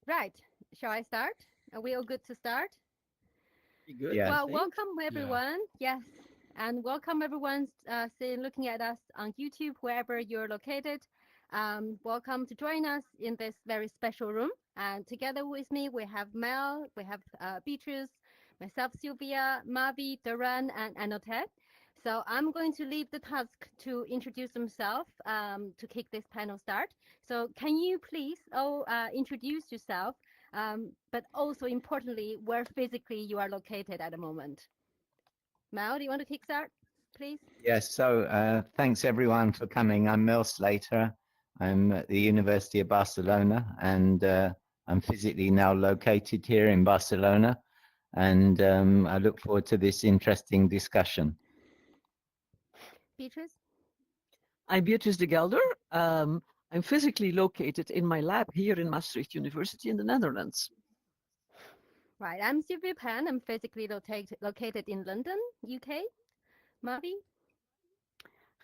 Right. Shall I start? Are we all good to start? Good. Yes. Well, welcome everyone. Yes. And welcome everyone looking at us on YouTube, wherever you're located. Welcome to join us in this very special room. And together with me, we have Mel, we have Beatrice, myself, Sylvia, Mavi, Doron, and Anotet. So I'm going to leave the task to introduce themselves to kick this panel start. So can you please all introduce yourself, but also importantly, where physically you are located at the moment? Mel, do you want to kickstart, please? Yes. So thanks everyone for coming. I'm Mel Slater. I'm at the University of Barcelona, and I'm physically now located here in Barcelona. And I look forward to this interesting discussion. Beatrice? I'm Beatrice de Gelder. I'm physically located in my lab here in Maastricht University in the Netherlands. Right, I'm Sylvia Pan. I'm physically located in London, UK. Mavi?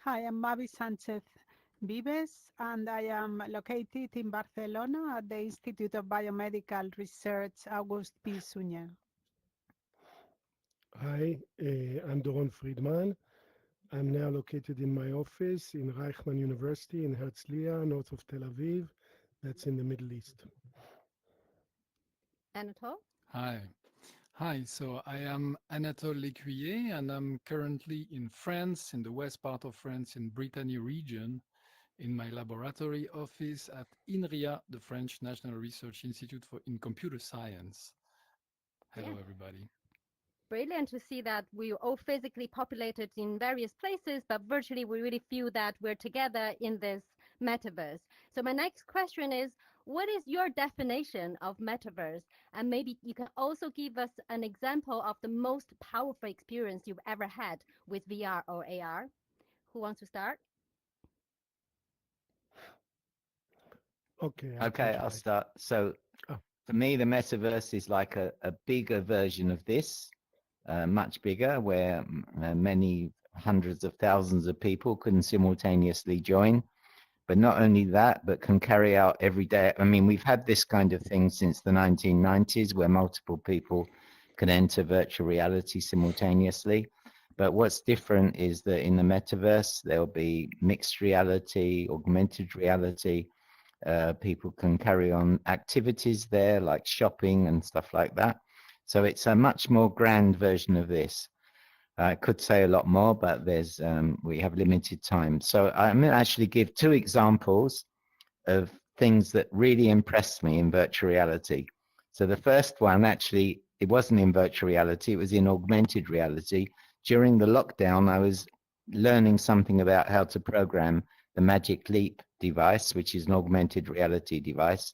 Hi, I'm Mavi Sánchez-Vives, and I am located in Barcelona at the Institute of Biomedical Research, August P. Sunyer. Hi, I'm Doron Friedman. I'm now located in my office in Reichman University in Herzliya, north of Tel Aviv. That's in the Middle East. Anatole? Hi, so I am Anatole Lécuyer, and I'm currently in France, in the west part of France, in Brittany region, in my laboratory office at INRIA, the French National Research Institute in Computer Science. Hello, everybody. Brilliant to see that we're all physically populated in various places, but virtually we really feel that we're together in this metaverse. So my next question is, what is your definition of metaverse? And maybe you can also give us an example of the most powerful experience you've ever had with VR or AR. Who wants to start? Okay, I'll start. So for me, the metaverse is like a bigger version of this, much bigger, where many hundreds of thousands of people can simultaneously join. But not only that, but can carry out every day. I mean, we've had this kind of thing since the 1990s, where multiple people can enter virtual reality simultaneously. But what's different is that in the metaverse, there'll be mixed reality, augmented reality. People can carry on activities there, like shopping and stuff like that. So it's a much more grand version of this. I could say a lot more, but there's we have limited time. So I'm going to actually give two examples of things that really impressed me in virtual reality. So the first one, actually, it wasn't in virtual reality, it was in augmented reality. During the lockdown, I was learning something about how to program the Magic Leap device, which is an augmented reality device.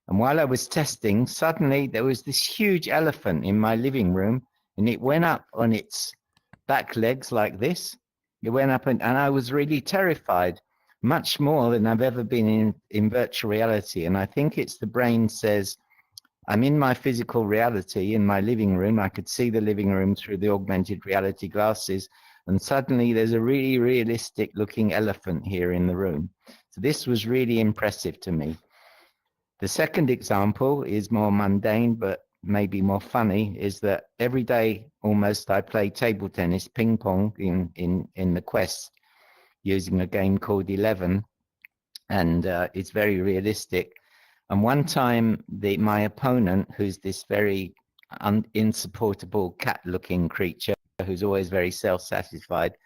And while I was testing, suddenly there was this huge elephant in my living room, and it went up on its back legs like this. It went up, and I was really terrified, much more than I've ever been in virtual reality. And I think it's the brain says, I'm in my physical reality in my living room. I could see the living room through the augmented reality glasses, and suddenly there's a really realistic looking elephant here in the room. So this was really impressive to me. The second example is more mundane, but maybe more funny, is that every day almost I play table tennis, ping pong in the Quest using a game called 11, and it's very realistic. And one time my opponent, who's this very insupportable cat-looking creature who's always very self-satisfied,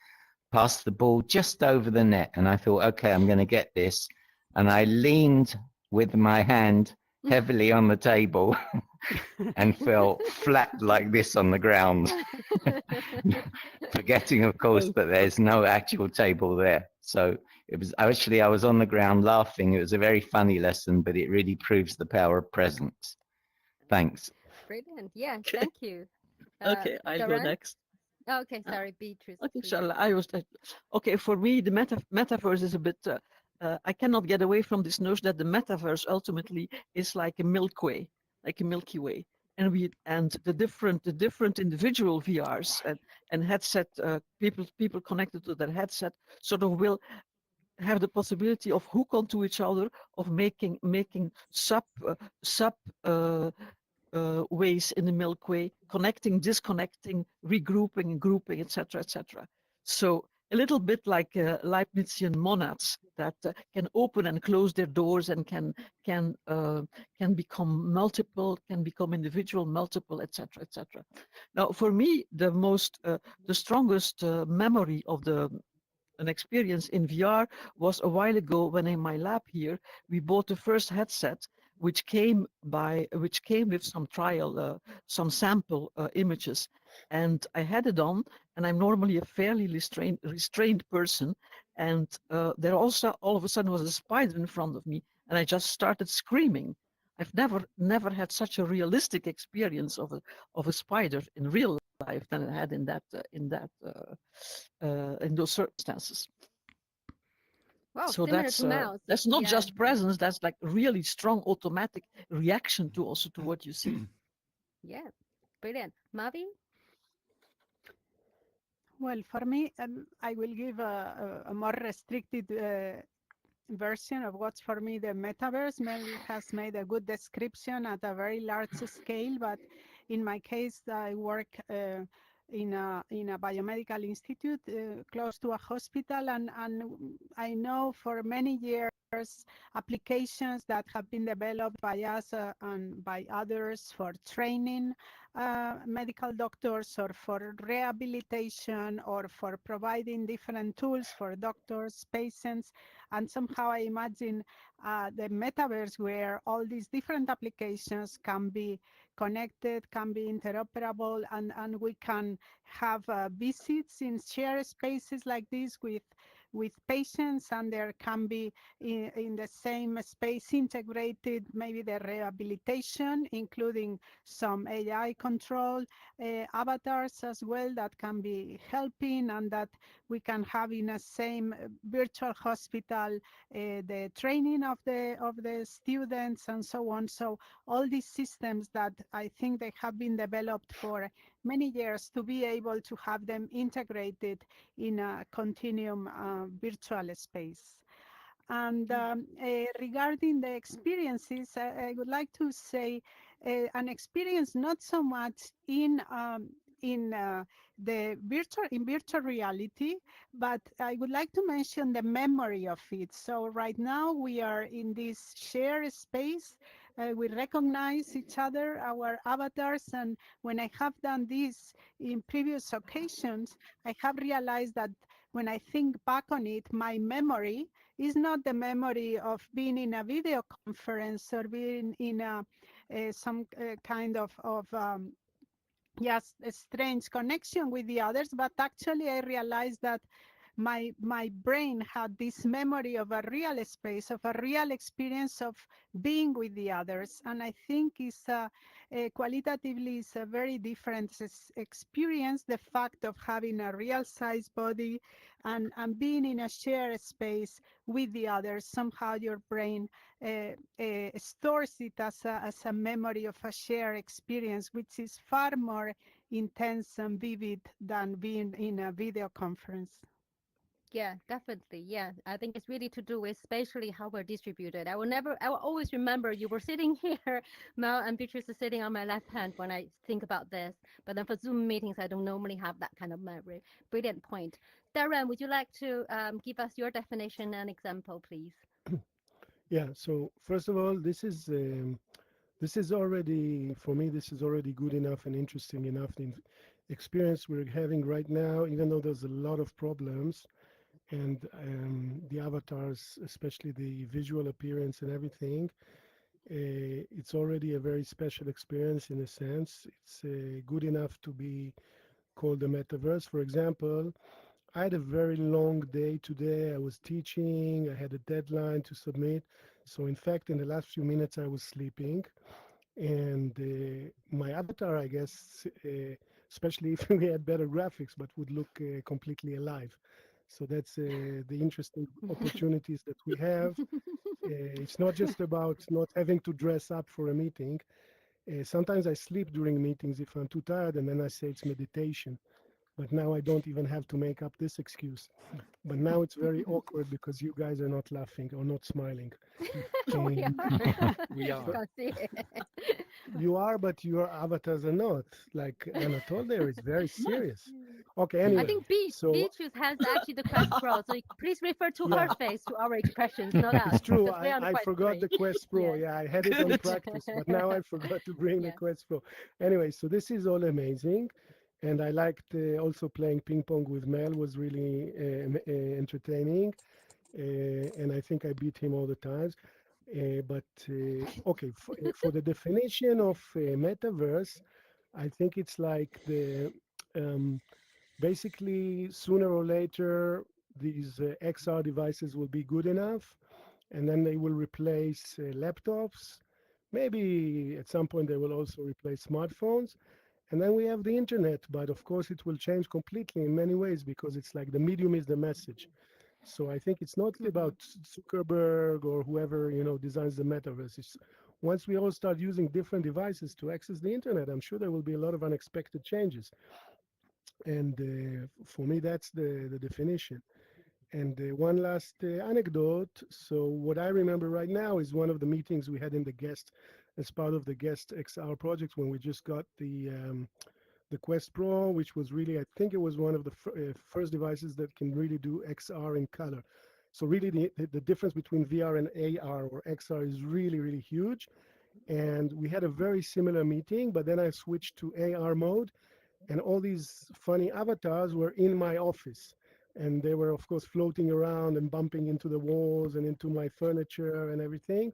passed the ball just over the net, and I thought, okay, I'm going to get this, and I leaned with my hand heavily on the table and fell flat like this on the ground, forgetting, of course, that there's no actual table there. So it was actually, I was on the ground laughing. It was a very funny lesson, but it really proves the power of presence. Thanks. Brilliant. Yeah, thank you. Okay, I'll go next. Oh, okay, sorry, Beatrice. Okay, inshallah. Okay, for me, the metaverse is a bit, I cannot get away from this notion that the metaverse ultimately is like a Milky Way. And the different individual VRs and headset people connected to that headset sort of will have the possibility of hook onto each other, of making sub ways in the Milky Way, connecting, disconnecting, regrouping, grouping, etc., etc. So a little bit like Leibnizian monads that can open and close their doors and can become multiple, can become individual, multiple, etc., etc. Now, for me, the strongest memory of an experience in VR was a while ago when in my lab here we bought the first headset, which came with some trial, some sample images, and I had it on. And I'm normally a fairly restrained person, and there also all of a sudden was a spider in front of me, and I just started screaming. I've never had such a realistic experience of a spider in real life than I had in those circumstances. Wow, So similar to mouse. that's not Yeah. just presence, that's like really strong automatic reaction to what you see. Yeah, brilliant. Mavi? Well, for me, I will give a more restricted version of what's for me the metaverse. Mel has made a good description at a very large scale, but in my case, I work in a biomedical institute close to a hospital, and I know for many years applications that have been developed by us and by others for training medical doctors, or for rehabilitation, or for providing different tools for doctors, patients. And somehow I imagine the metaverse where all these different applications can be connected, can be interoperable, and we can have visits in shared spaces like this with patients, and there can be in the same space integrated maybe the rehabilitation, including some AI control avatars as well that can be helping, and that we can have in a same virtual hospital the training of the students and so on. So all these systems that I think they have been developed for many years, to be able to have them integrated in a continuum virtual space. And regarding the experiences, I would like to say an experience not so much in the virtual reality, but I would like to mention the memory of it. So right now we are in this shared space. We recognize each other, our avatars, and when I have done this in previous occasions, I have realized that when I think back on it, my memory is not the memory of being in a video conference or being in some kind of yes, a strange connection with the others, but actually I realized that my brain had this memory of a real space, of a real experience of being with the others. And I think it's qualitatively is a very different experience, the fact of having a real size body and being in a shared space with the others. Somehow your brain stores it as a memory of a shared experience, which is far more intense and vivid than being in a video conference. Yeah, definitely. Yeah, I think it's really to do with spatially how we're distributed. I will always remember you were sitting here, Mel, and Beatrice is sitting on my left hand when I think about this. But then for Zoom meetings, I don't normally have that kind of memory. Brilliant point. Doron, would you like to give us your definition and example, please? Yeah, so first of all, this is already, for me, this is already good enough and interesting enough. The experience we're having right now, even though there's a lot of problems, and the avatars, especially the visual appearance and everything, it's already a very special experience in a sense. It's good enough to be called the metaverse. For example, I had a very long day today. I was teaching, I had a deadline to submit. So in fact, in the last few minutes, I was sleeping. And my avatar, I guess, especially if we had better graphics, but would look completely alive. So that's the interesting opportunities that we have. It's not just about not having to dress up for a meeting. Sometimes I sleep during meetings if I'm too tired, and then I say it's meditation. but now I don't even have to make up this excuse. But now it's very awkward because you guys are not laughing or not smiling. We Um, are. We You are. can't see it. you are, but your avatars are not. Like Anatole there is very serious. Okay, I anyway, think so has actually the Quest Pro, so please refer to yeah, her face, to our expressions, not us, it's true. because we are on I Quest forgot 3. the Quest Pro. Yeah. Yeah, I had it on Good. practice, but now I forgot to bring the Yeah. Quest Pro. Anyway, so this is all amazing. And I liked also playing ping pong with Mel was really entertaining. And I think I beat him all the times. But okay, for the definition of metaverse, I think it's like um, basically sooner or later these XR devices will be good enough, and then they will replace laptops. Maybe at some point they will also replace smartphones. And then we have the internet, but of course it will change completely in many ways because it's like the medium is the message. So I think it's not about Zuckerberg or whoever designs the metaverse. It's once we all start using different devices to access the internet, I'm sure there will be a lot of unexpected changes. And for me, that's the definition. And one last anecdote. So what I remember right now is one of the meetings we had in the guest as part of the GuestXR project when we just got the Quest Pro, which was really, I think it was one of the first devices that can really do XR in color. So really the difference between VR and AR or XR is really, really huge. And we had a very similar meeting, but then I switched to AR mode and all these funny avatars were in my office. And they were, of course, floating around and bumping into the walls and into my furniture and everything.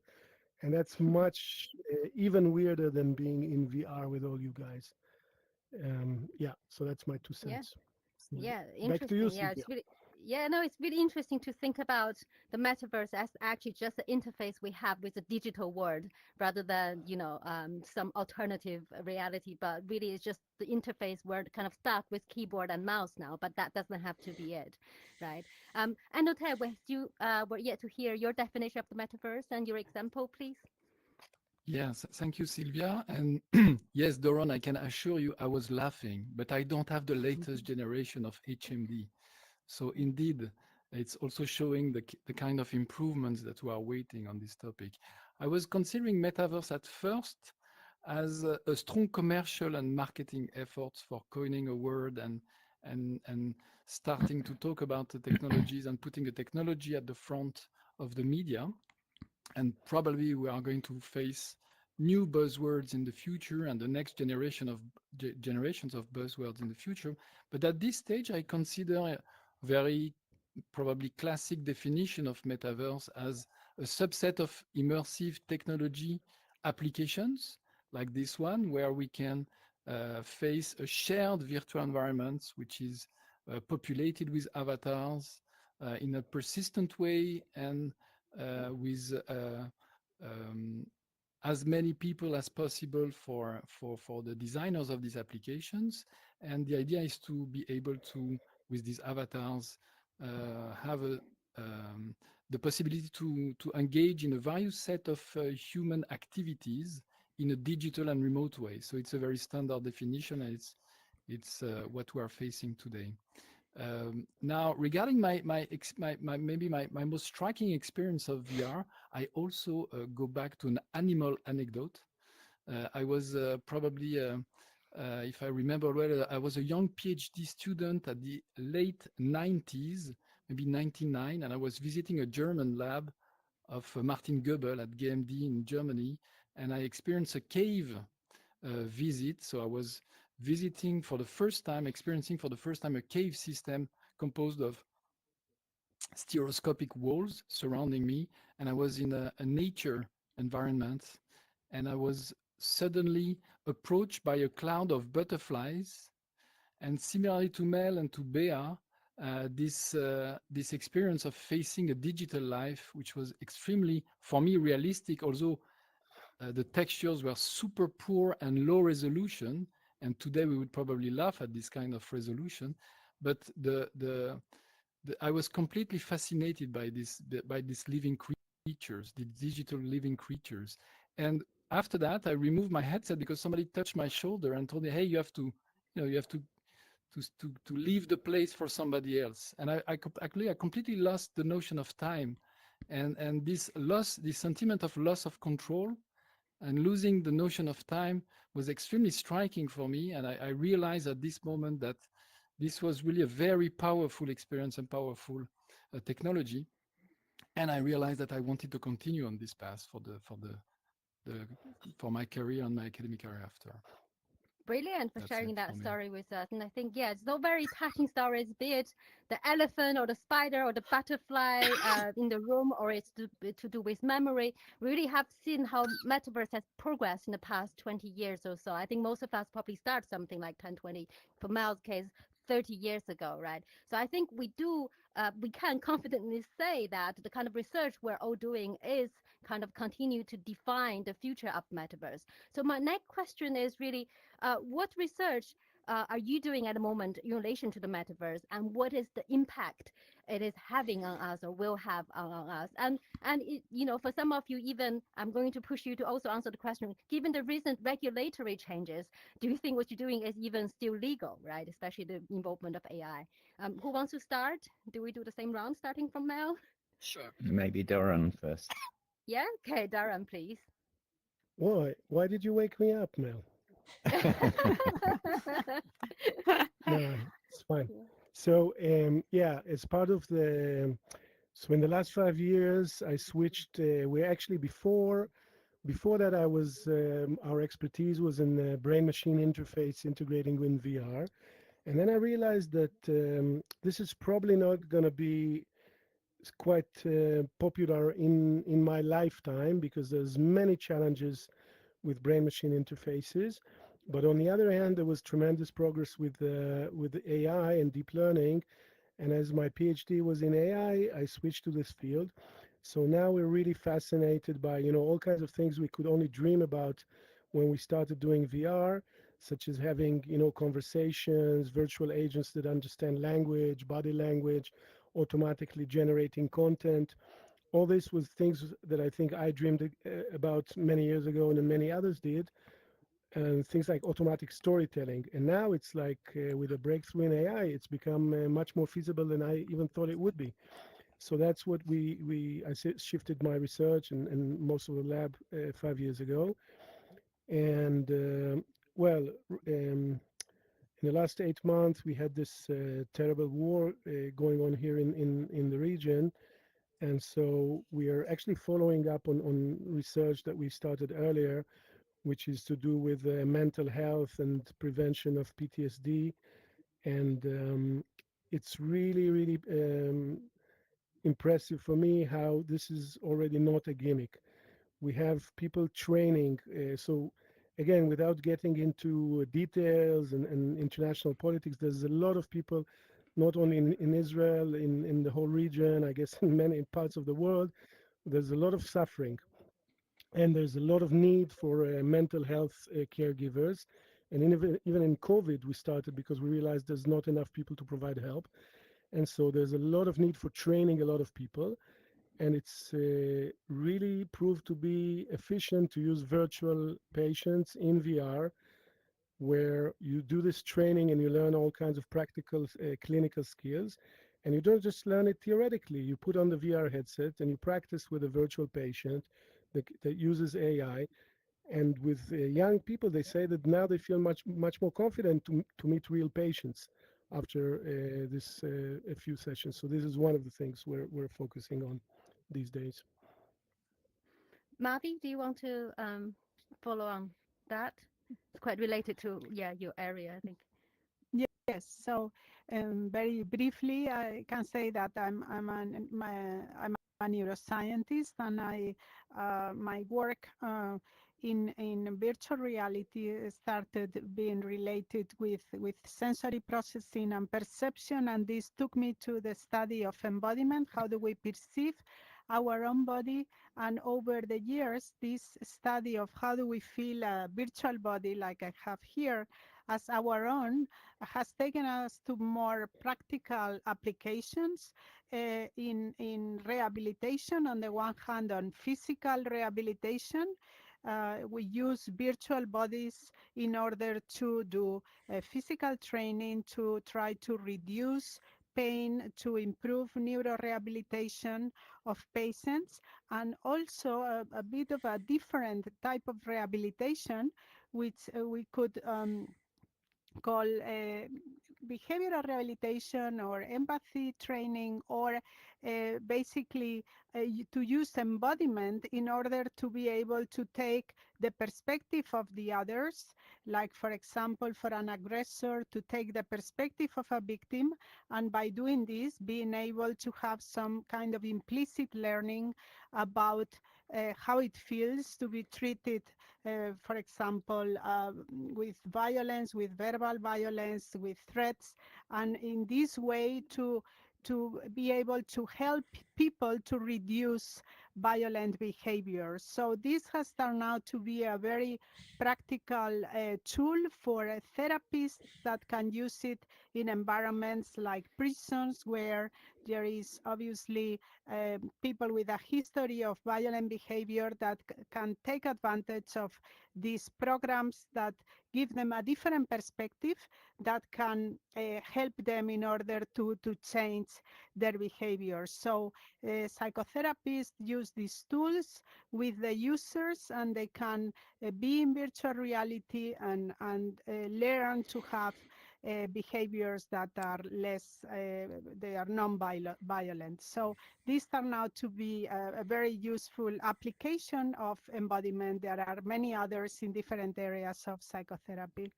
And that's much even weirder than being in VR with all you guys. Yeah, so that's my 2 Yeah. cents. Yeah, Back to you, interesting. Yeah, Sylvia. it's really, yeah, no, it's really interesting to think about the metaverse as actually just the interface we have with the digital world rather than, some alternative reality. But really, it's just the interface we're kind of stuck with keyboard and mouse now, but that doesn't have to be it, right? And Notel, were yet to hear your definition of the metaverse and your example, please. Yes, thank you, Sylvia. And yes, Doron, I can assure you I was laughing, but I don't have the latest generation of HMD. So indeed, it's also showing the kind of improvements that we are waiting on this topic. I was considering metaverse at first as a strong commercial and marketing efforts for coining a word and starting to talk about the technologies and putting the technology at the front of the media. And probably we are going to face new buzzwords in the future and the next generations of buzzwords in the future. But at this stage, I consider a very probably classic definition of metaverse as a subset of immersive technology applications like this one, where we can face a shared virtual environment, which is populated with avatars in a persistent way and with um, as many people as possible for the designers of these applications. And the idea is to be able to, with these avatars, have the possibility to engage in a various set of human activities in a digital and remote way. So it's a very standard definition, and it's what we are facing today. Now, regarding my most striking experience of VR, I also go back to an animal anecdote. I was probably, if I remember well, I was a young PhD student at the late 90s, maybe 99, and I was visiting a German lab of Martin Goebel at GMD in Germany, and I experienced a cave visit. So I was experiencing for the first time a cave system composed of stereoscopic walls surrounding me, and I was in a nature environment, and I was suddenly approached by a cloud of butterflies. And similarly to Mel and to Bea, this experience of facing a digital life, which was extremely, for me, realistic, although the textures were super poor and low resolution. And today we would probably laugh at this kind of resolution. But I was completely fascinated by these living creatures, the digital living creatures. And after that, I removed my headset because somebody touched my shoulder and told me, "Hey, you have to to leave the place for somebody else. And I completely lost the notion of time, and this sentiment of loss of control and losing the notion of time was extremely striking for me. And I realized at this moment that this was really a very powerful experience and powerful technology. And I realized that I wanted to continue on this path for my career and my academic career after. Brilliant for That's sharing it that for me. story with us. And I think, yeah, it's so very touching stories, be it the elephant or the spider or the butterfly in the room, or it's to do with memory. We really have seen how Metaverse has progressed in the past 20 years or so. I think most of us probably start something like 10, 20, for Mel's case, 30 years ago, right? So I think we can confidently say that the kind of research we're all doing is kind of continue to define the future of Metaverse. So my next question is really, what research are you doing at the moment in relation to the Metaverse, and what is the impact it is having on us or will have on us? And it, for some of you, even I'm going to push you to also answer the question, given the recent regulatory changes, do you think what you're doing is even still legal, right? Especially the involvement of AI. Who wants to start? Do we do the same round starting from Mel? Sure. Maybe Doron first. Yeah? Okay, Doron, please. Why did you wake me up, Mel? No, it's fine. So yeah, as part of the so in the last 5 years, I switched. We actually before that, I was our expertise was in brain-machine interface integrating with VR, and then I realized that this is probably not going to be quite popular in my lifetime because there's many challenges with brain-machine interfaces. But on the other hand, there was tremendous progress with AI and deep learning. And as my PhD was in AI, I switched to this field. So now we're really fascinated by, all kinds of things we could only dream about when we started doing VR, such as having, conversations, virtual agents that understand language, body language, automatically generating content. All this was things that I think I dreamed about many years ago, and many others did. And things like automatic storytelling. And now it's like with a breakthrough in AI, it's become much more feasible than I even thought it would be. So that's what I shifted my research and most of the lab 5 years ago. And in the last 8 months, we had this terrible war going on here in the region. And so we are actually following up on research that we started earlier, which is to do with mental health and prevention of PTSD. And it's really, really impressive for me how this is already not a gimmick. We have people training. So again, without getting into details and international politics, there's a lot of people, not only in Israel, in the whole region, I guess in many parts of the world, there's a lot of suffering. And there's a lot of need for mental health caregivers. And even in COVID, we started because we realized there's not enough people to provide help. And so there's a lot of need for training a lot of people. And it's really proved to be efficient to use virtual patients in VR, where you do this training and you learn all kinds of practical clinical skills. And you don't just learn it theoretically. You put on the VR headset and you practice with a virtual patient that uses AI. And with young people, they say that now they feel much more confident to meet real patients after a few sessions. So this is one of the things we're focusing on these days. Mavi, do you want to follow on that? It's quite related to your area, I think. Yes. So very briefly, I can say that I'm a neuroscientist, and my work in virtual reality started being related with sensory processing and perception, and this took me to the study of embodiment. How do we perceive our own body? And over the years, this study of how do we feel a virtual body like I have here as our own has taken us to more practical applications in rehabilitation. On the one hand, on physical rehabilitation, We use virtual bodies in order to do physical training, to try to reduce pain, to improve neurorehabilitation of patients, and also a bit of a different type of rehabilitation, which we could call behavioral rehabilitation or empathy training, or basically to use embodiment in order to be able to take the perspective of the others, like for example for an aggressor to take the perspective of a victim, and by doing this being able to have some kind of implicit learning about how it feels to be treated, for example, with violence, with verbal violence, with threats, and in this way to be able to help people to reduce violent behavior. So this has turned out to be a very practical tool for therapists that can use it in environments like prisons, where there is obviously people with a history of violent behavior that can take advantage of these programs that give them a different perspective that can help them in order to change their behavior. So psychotherapists use these tools with the users, and they can be in virtual reality and learn to have behaviors that are less, they are non-violent. So this turned out to be a very useful application of embodiment. There are many others in different areas of psychotherapy.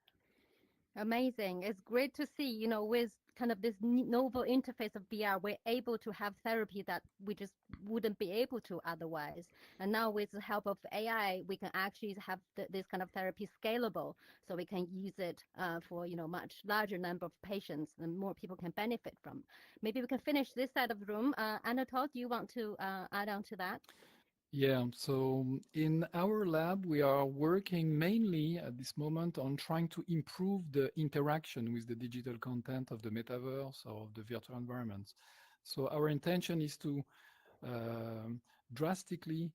Amazing. It's great to see, you know, with kind of this novel interface of VR, we're able to have therapy that we just wouldn't be able to otherwise. And now with the help of AI, we can actually have this kind of therapy scalable, so we can use it for, you know, much larger number of patients and more people can benefit from. Maybe we can finish this side of the room. Anatol, do you want to add on to that? Yeah, so in our lab, we are working mainly at this moment on trying to improve the interaction with the digital content of the metaverse or the virtual environments. So our intention is to drastically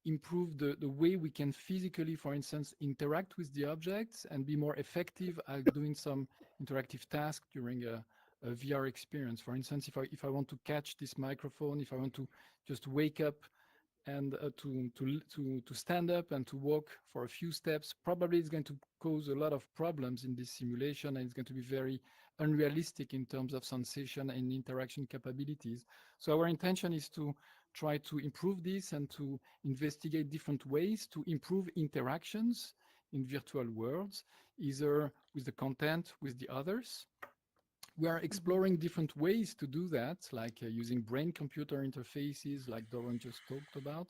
improve the way we can physically, for instance, interact with the objects and be more effective at doing some interactive tasks during a VR experience. For instance, if I want to catch this microphone, if I want to just wake up and to stand up and to walk for a few steps, probably it's going to cause a lot of problems in this simulation, and it's going to be very unrealistic in terms of sensation and interaction capabilities. So our intention is to try to improve this and to investigate different ways to improve interactions in virtual worlds, either with the content, with the others. We are exploring different ways to do that, like using brain-computer interfaces, like Doron just talked about,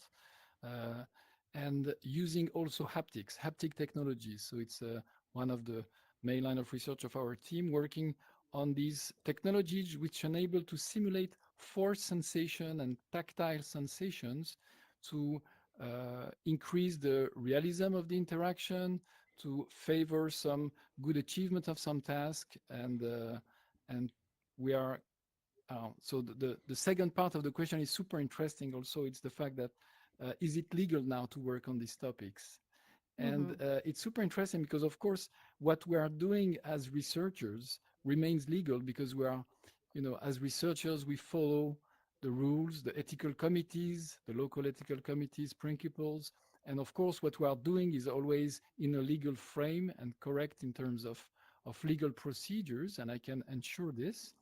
and using also haptic technologies. So it's one of the main line of research of our team, working on these technologies which enable to simulate force sensation and tactile sensations to increase the realism of the interaction, to favor some good achievement of some task, and we are so the second part of the question is super interesting also. It's the fact that is it legal now to work on these topics? And it's super interesting because, of course, what we are doing as researchers remains legal because we are, you know, as researchers, we follow the rules, the ethical committees, the local ethical committees, principles. And of course, what we are doing is always in a legal frame and correct in terms of legal procedures, and I can ensure this.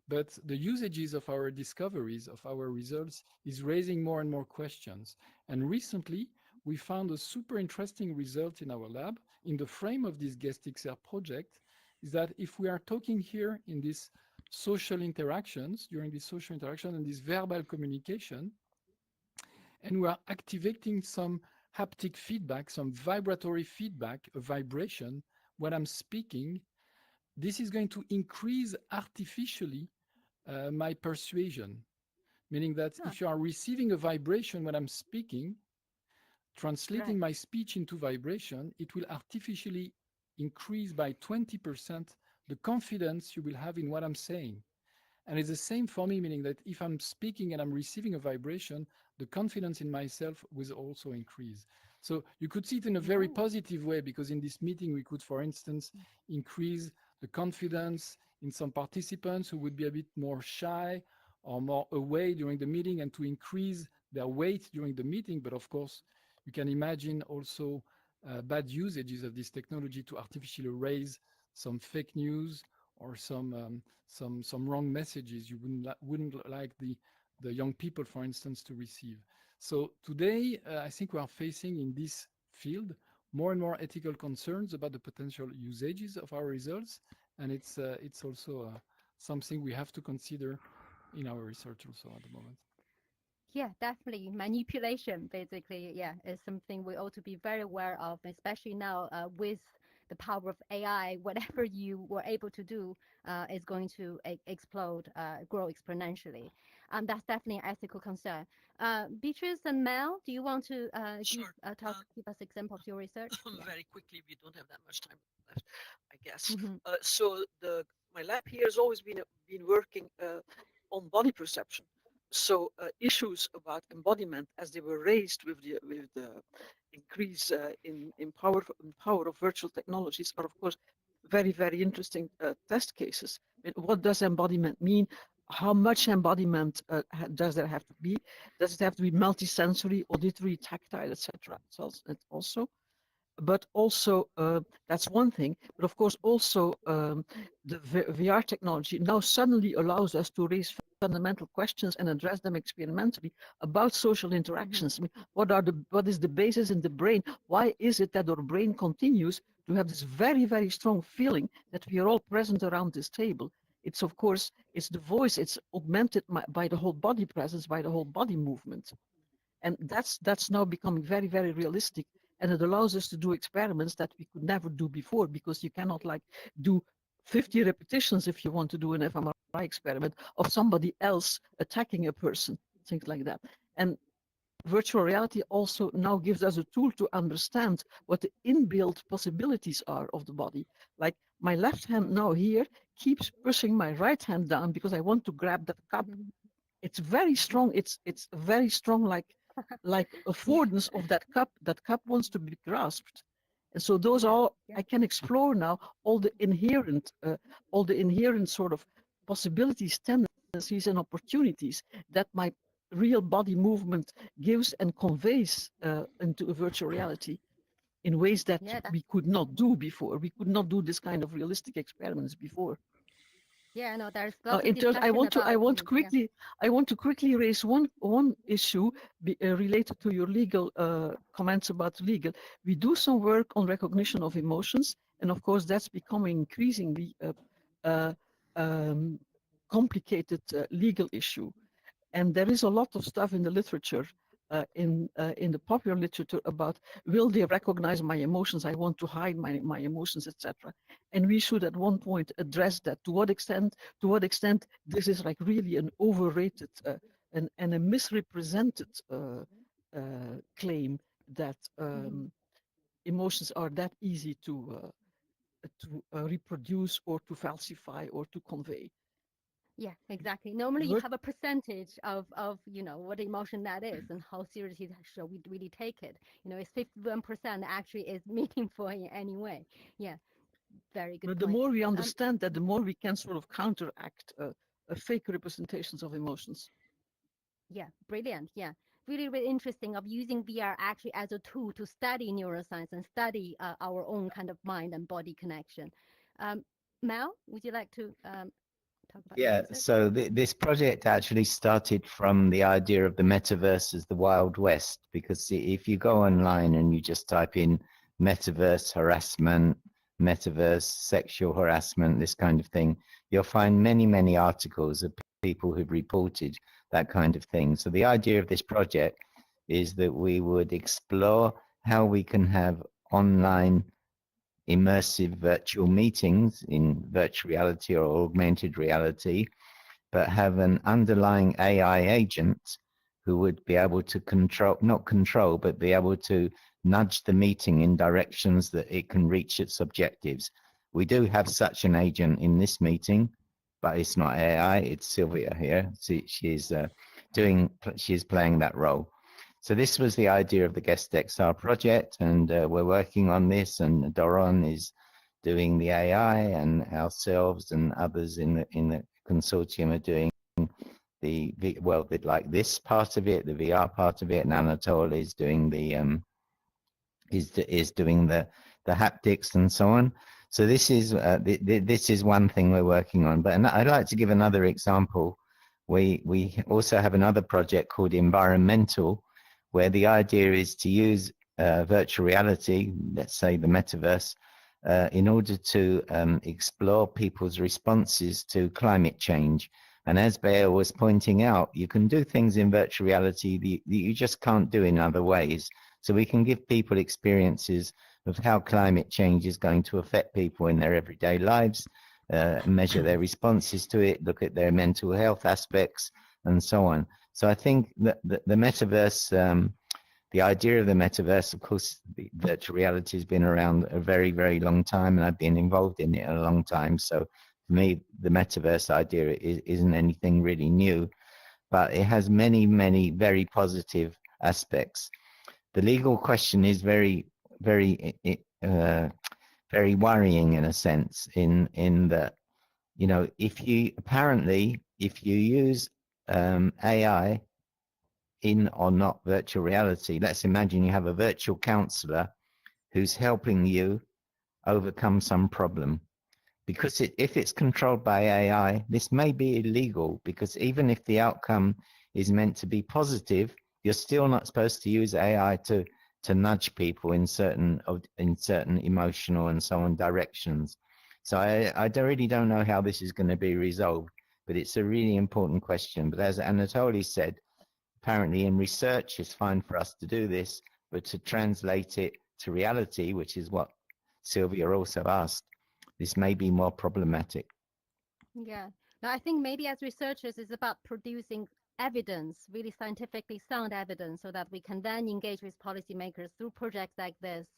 But the usages of our discoveries, of our results, is raising more and more questions. And recently, we found a super interesting result in our lab in the frame of this GuestXR project, is that if we are talking here in these social interactions, during this social interaction and this verbal communication, and we are activating some haptic feedback, some vibratory feedback, a vibration, when I'm speaking, this is going to increase artificially my persuasion, meaning that if you are receiving a vibration when I'm speaking, translating my speech into vibration, it will artificially increase by 20% the confidence you will have in what I'm saying. And it's the same for me, meaning that if I'm speaking and I'm receiving a vibration, the confidence in myself will also increase. So you could see it in a very positive way, because in this meeting we could, for instance, increase the confidence in some participants who would be a bit more shy or more away during the meeting, and to increase their weight during the meeting. But of course, you can imagine also bad usages of this technology to artificially raise some fake news or some wrong messages you wouldn't like the young people, for instance, to receive. So today, I think we are facing in this field more and more ethical concerns about the potential usages of our results, and it's also something we have to consider in our research also at the moment. Yeah, definitely. Manipulation, basically, yeah, is something we ought to be very aware of, especially now with the power of AI. Whatever you were able to do is going to explode, grow exponentially. That's definitely an ethical concern. Beatrice and Mel, do you want to Sure. give us example of your research? Yeah. Very quickly, we don't have that much time left, I guess. Mhm. So my lab here has always been working on body perception. So issues about embodiment, as they were raised with the increase in power of virtual technologies, are of course very, very interesting test cases. What does embodiment mean? How much embodiment does there have to be? Does it have to be multisensory, auditory, tactile, etc.? So also, but also that's one thing. But of course, also the VR technology now suddenly allows us to raise fundamental questions and address them experimentally about social interactions. I mean, what is the basis in the brain? Why is it that our brain continues to have this very, very strong feeling that we are all present around this table? It's of course, it's the voice, it's augmented by the whole body presence, by the whole body movement. And that's now becoming very, very realistic. And it allows us to do experiments that we could never do before, because you cannot like do 50 repetitions if you want to do an fMRI experiment of somebody else attacking a person, things like that. And virtual reality also now gives us a tool to understand what the inbuilt possibilities are of the body. Like my left hand now here keeps pushing my right hand down because I want to grab that cup. It's very strong. It's very strong, like affordance of that cup. That cup wants to be grasped, and so those are I can explore now all the inherent sort of possibilities, tendencies, and opportunities that my real body movement gives and conveys into a virtual reality in ways that we could not do before. We could not do this kind of realistic experiments before. Yeah, no, there's lots of in terms, I want to quickly raise one issue related to your legal comments about legal. We do some work on recognition of emotions, and of course that's becoming increasingly complicated legal issue. And there is a lot of stuff in the literature, in the popular literature, about will they recognize my emotions? I want to hide my emotions, etc. And we should at one point address that. To what extent this is like really an overrated and a misrepresented claim that emotions are that easy to reproduce or to falsify or to convey. Yeah, exactly. Normally you have a percentage of what emotion that is and how seriously should we really take it. If 51% actually is meaningful in any way. Yeah, very good. But the more we understand that, the more we can sort of counteract fake representations of emotions. Yeah, brilliant. Yeah, really, really interesting of using VR actually as a tool to study neuroscience and study our own kind of mind and body connection. Mel, would you like to talk about so this project actually started from the idea of the metaverse as the Wild West, because if you go online and you just type in metaverse harassment, metaverse sexual harassment, this kind of thing, you'll find many articles of people who've reported that kind of thing. So the idea of this project is that we would explore how we can have online immersive virtual meetings in virtual reality or augmented reality, but have an underlying AI agent who would be able to not control, but be able to nudge the meeting in directions that it can reach its objectives. We do have such an agent in this meeting, but it's not AI, it's Sylvia here. She's she's playing that role. So this was the idea of the GuestXR project, and we're working on this, and Doron is doing the AI, and ourselves and others in the consortium are doing the like this part of it, the VR part of it, and Anatole is doing the doing the haptics and so on. So this is this is one thing we're working on. But I'd like to give another example. We also have another project called Environmental, where the idea is to use virtual reality, let's say the metaverse, in order to explore people's responses to climate change. And as Bear was pointing out, you can do things in virtual reality that you just can't do in other ways. So we can give people experiences of how climate change is going to affect people in their everyday lives, measure their responses to it, look at their mental health aspects, and so on. So I think that the metaverse, the idea of the metaverse, of course, the virtual reality has been around a very, very long time, and I've been involved in it a long time. So for me, the metaverse idea isn't anything really new, but it has many, many very positive aspects. The legal question is very, very, very worrying in a sense, in that, you know, if you use AI in or not virtual reality, let's imagine you have a virtual counselor who's helping you overcome some problem. Because if it's controlled by AI, this may be illegal, because even if the outcome is meant to be positive, you're still not supposed to use AI to nudge people in certain emotional and so on directions. So I really don't know how this is going to be resolved, but it's a really important question. But as Anatoly said, apparently in research it's fine for us to do this, but to translate it to reality, which is what Sylvia also asked, this may be more problematic. Yeah. Now, I think maybe as researchers, it's about producing evidence, really scientifically sound evidence, so that we can then engage with policymakers through projects like this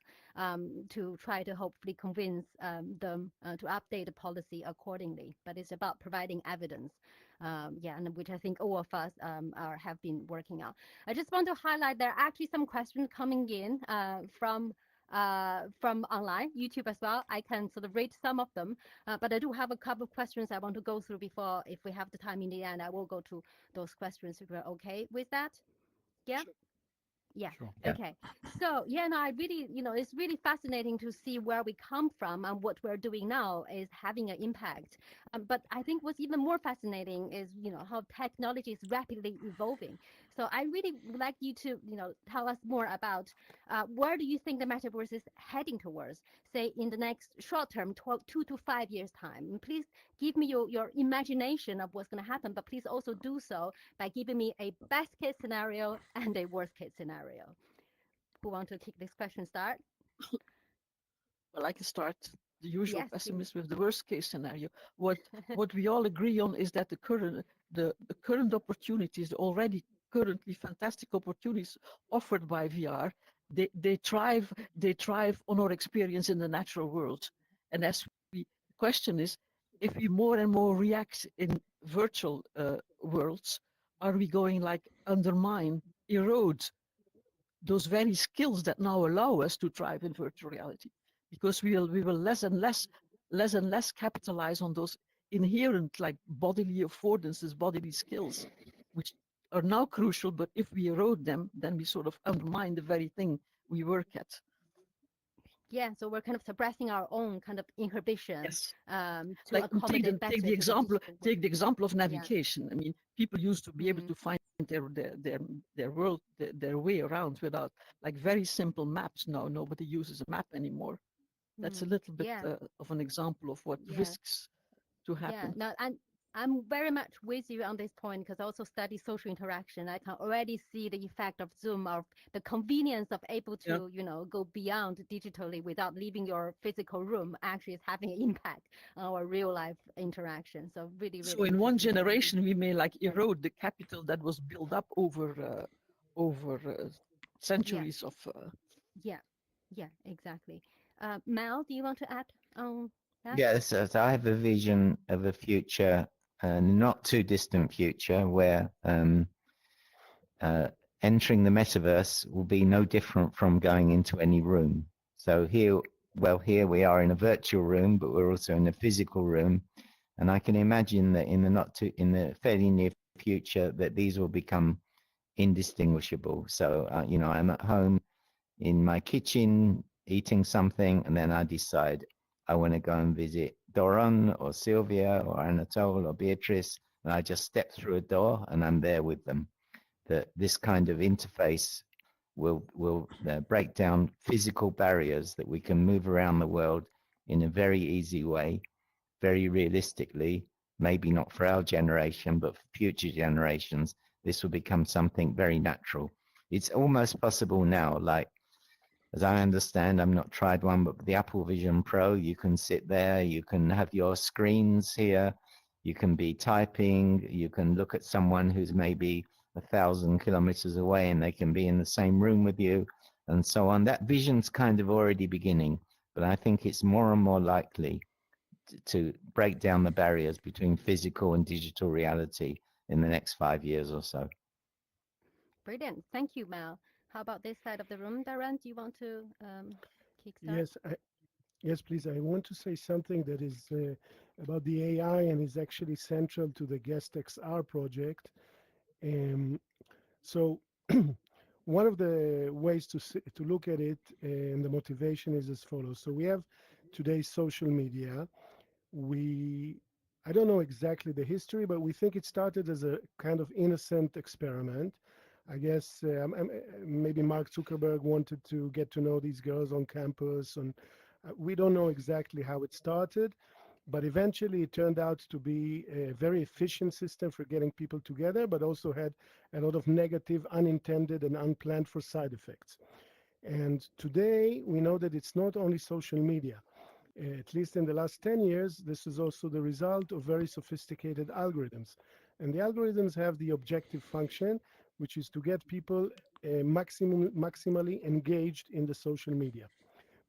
to try to hopefully convince them to update the policy accordingly. But it's about providing evidence. Yeah, and which I think all of us have been working on. I just want to highlight there are actually some questions coming in from online, YouTube as well. I can sort of read some of them, but I do have a couple of questions I want to go through before, if we have the time in the end, I will go to those questions if we're okay with that. Yeah? Sure. Yeah. Sure. Okay. So yeah, no, I really, it's really fascinating to see where we come from, and what we're doing now is having an impact. But I think what's even more fascinating is, how technology is rapidly evolving. So I really would like you to, tell us more about where do you think the metaverse is heading towards, say in the next short term, 2 to 5 years time. And please give me your imagination of what's going to happen, but please also do so by giving me a best case scenario and a worst case scenario. Who want to kick this question start? Well, I can start. The usual Yes, pessimist with the worst case scenario. What we all agree on is that the current opportunities, the already currently fantastic opportunities offered by VR, they thrive on our experience in the natural world. And the question is, if we more and more react in virtual worlds, are we going like undermine, erode those very skills that now allow us to thrive in virtual reality? Because we will less and less capitalize on those inherent like bodily affordances, bodily skills, which are now crucial, but if we erode them, then we sort of undermine the very thing we work at. Yeah, so we're kind of suppressing our own kind of inhibition. Yes. To like accommodate better take the example of navigation. I mean, people used to be able to find their world, their way around without like very simple maps. Now nobody uses a map anymore. That's a little bit of an example of what risks to happen. Yeah, no, and I'm very much with you on this point, because I also study social interaction. I can already see the effect of Zoom, of the convenience of able to, go beyond digitally without leaving your physical room, actually is having an impact on our real life interaction. So really, really. So in one generation, we may like erode the capital that was built up over centuries of. Yeah, exactly. Mel, do you want to add on that? Yes, so I have a vision of a future, not too distant future, where entering the metaverse will be no different from going into any room. So here we are in a virtual room, but we're also in a physical room. And I can imagine that in the fairly near future that these will become indistinguishable. So, I'm at home in my kitchen eating something, and then I decide I want to go and visit Doron or Sylvia or Anatole or Beatrice, and I just step through a door and I'm there with them. That this kind of interface will break down physical barriers, that we can move around the world in a very easy way, very realistically, maybe not for our generation, but for future generations. This will become something very natural. It's almost possible now, like, as I understand, I've not tried one, but the Apple Vision Pro, you can sit there, you can have your screens here, you can be typing, you can look at someone who's maybe 1,000 kilometers away and they can be in the same room with you, and so on. That vision's kind of already beginning, but I think it's more and more likely to break down the barriers between physical and digital reality in the next 5 years or so. Brilliant. Thank you, Mel. How about this side of the room, Doron? Do you want to kickstart? Yes, please. I want to say something that is about the AI and is actually central to the GuestXR project. So one of the ways to look at it and the motivation is as follows. So we have today's social media. I don't know exactly the history, but we think it started as a kind of innocent experiment. I guess maybe Mark Zuckerberg wanted to get to know these girls on campus, and we don't know exactly how it started, but eventually it turned out to be a very efficient system for getting people together, but also had a lot of negative, unintended, and unplanned for side effects. And today we know that it's not only social media. At least in the last 10 years, this is also the result of very sophisticated algorithms. And the algorithms have the objective function, which is to get people maximally engaged in the social media,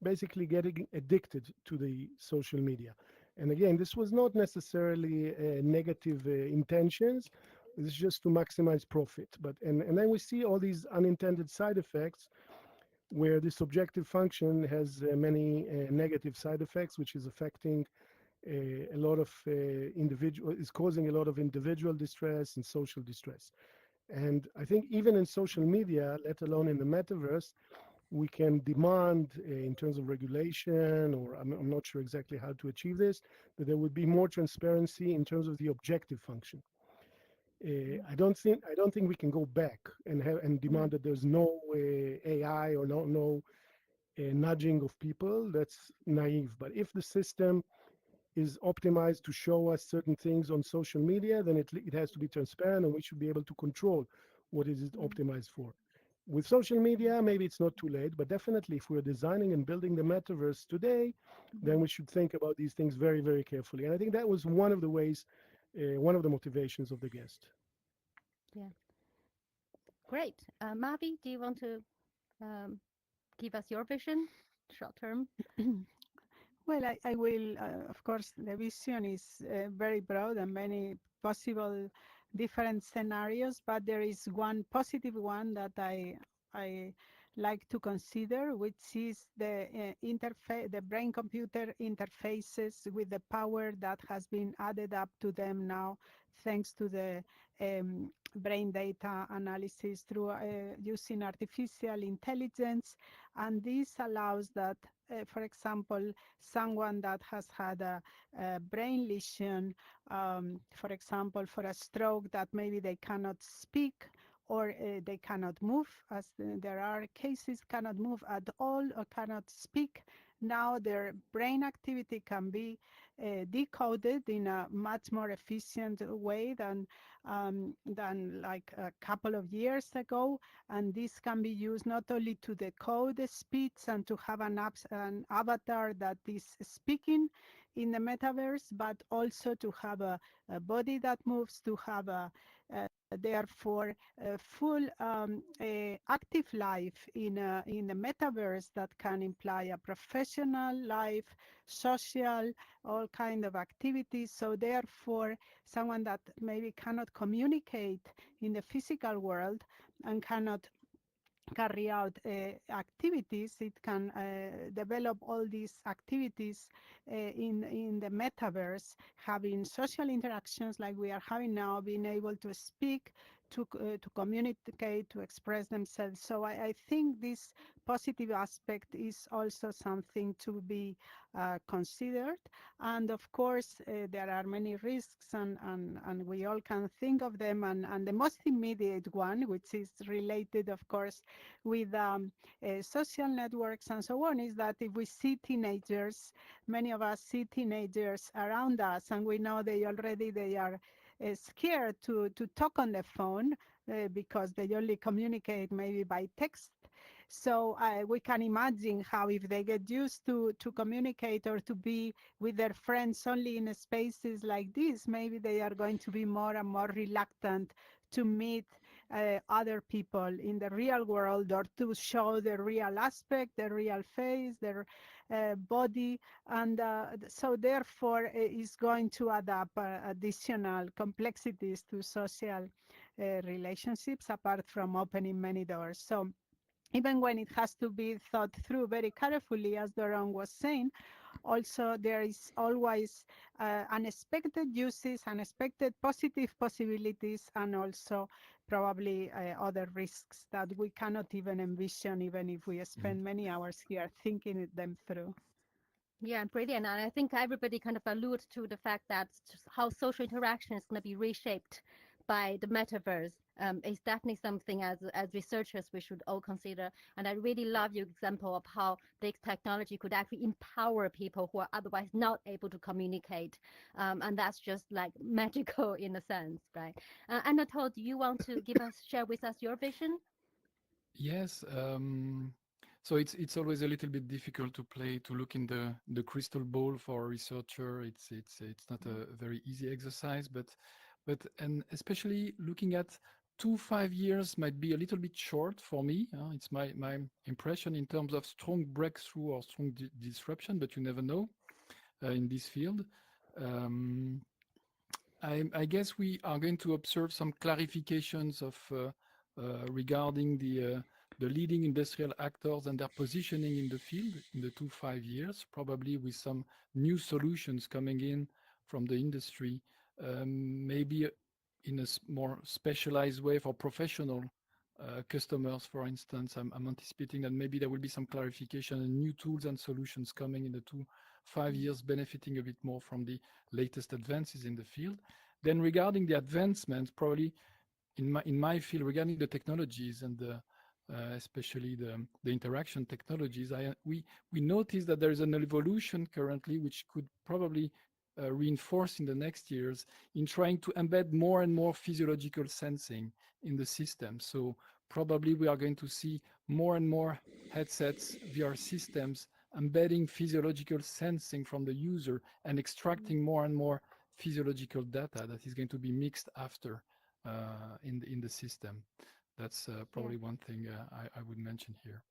basically getting addicted to the social media. And again, this was not necessarily negative intentions. This is just to maximize profit. And then we see all these unintended side effects where this objective function has many negative side effects, which is affecting a lot of is causing a lot of individual distress and social distress. And I think even in social media, let alone in the metaverse, we can demand in terms of regulation, or I'm not sure exactly how to achieve this, that there would be more transparency in terms of the objective function. I don't think we can go back and demand that there's no AI or no nudging of people. That's naive. But if the system is optimized to show us certain things on social media, then it has to be transparent, and we should be able to control what is it optimized for. With social media, maybe it's not too late, but definitely if we're designing and building the metaverse today, then we should think about these things very, very carefully. And I think that was one of the ways, one of the motivations of the guest. Yeah. Great. Mavi, do you want to give us your vision, short term? Well, I will, of course, the vision is very broad and many possible different scenarios, but there is one positive one that I like to consider, which is the interface, the brain-computer interfaces with the power that has been added up to them now, thanks to the brain data analysis through using artificial intelligence. And this allows that, for example, someone that has had a brain lesion, for example, for a stroke, that maybe they cannot speak or they cannot move, as there are cases cannot move at all or cannot speak. Now their brain activity can be decoded in a much more efficient way than like a couple of years ago, and this can be used not only to decode the speech and to have an avatar that is speaking in the metaverse, but also to have a body that moves, to have therefore a full active life in the metaverse that can imply a professional life, social, all kind of activities. So therefore, someone that maybe cannot communicate in the physical world and cannot carry out activities, it can develop all these activities in the metaverse, having social interactions like we are having now, being able to speak, to communicate, to express themselves. So I think this positive aspect is also something to be considered. And of course, there are many risks, and we all can think of them. And the most immediate one, which is related, of course, with social networks and so on, is that if we see teenagers, many of us see teenagers around us, and we know they are scared to talk on the phone because they only communicate maybe by text. So we can imagine how if they get used to communicate or to be with their friends only in spaces like this, maybe they are going to be more and more reluctant to meet other people in the real world, or to show the real aspect, the real face, their body. And so therefore is going to add up additional complexities to social relationships, apart from opening many doors. So even when it has to be thought through very carefully, as Doron was saying, also there is always unexpected uses, unexpected positive possibilities, and also probably other risks that we cannot even envision, even if we spend many hours here thinking them through. Yeah, brilliant. And I think everybody kind of alludes to the fact that how social interaction is going to be reshaped by the metaverse is definitely something as researchers we should all consider. And I really love your example of how this technology could actually empower people who are otherwise not able to communicate. And that's just like magical in a sense, right? Anatole, do you want to share with us your vision? Yes. So it's always a little bit difficult to look in the crystal ball for a researcher. It's not a very easy exercise, but and especially looking at 5 years might be a little bit short for me. It's my impression in terms of strong breakthrough or strong disruption, but you never know in this field. I guess we are going to observe some clarifications of regarding the leading industrial actors and their positioning in the field in the 5 years, probably with some new solutions coming in from the industry, maybe in a more specialized way for professional customers, for instance. I'm anticipating that maybe there will be some clarification and new tools and solutions coming in the 5 years, benefiting a bit more from the latest advances in the field. Then regarding the advancements, probably in my field, regarding the technologies and especially the interaction technologies, we notice that there is an evolution currently which could probably reinforce in the next years in trying to embed more and more physiological sensing in the system. So probably we are going to see more and more headsets, VR systems, embedding physiological sensing from the user and extracting more and more physiological data that is going to be mixed after in the system. That's probably one thing I would mention here.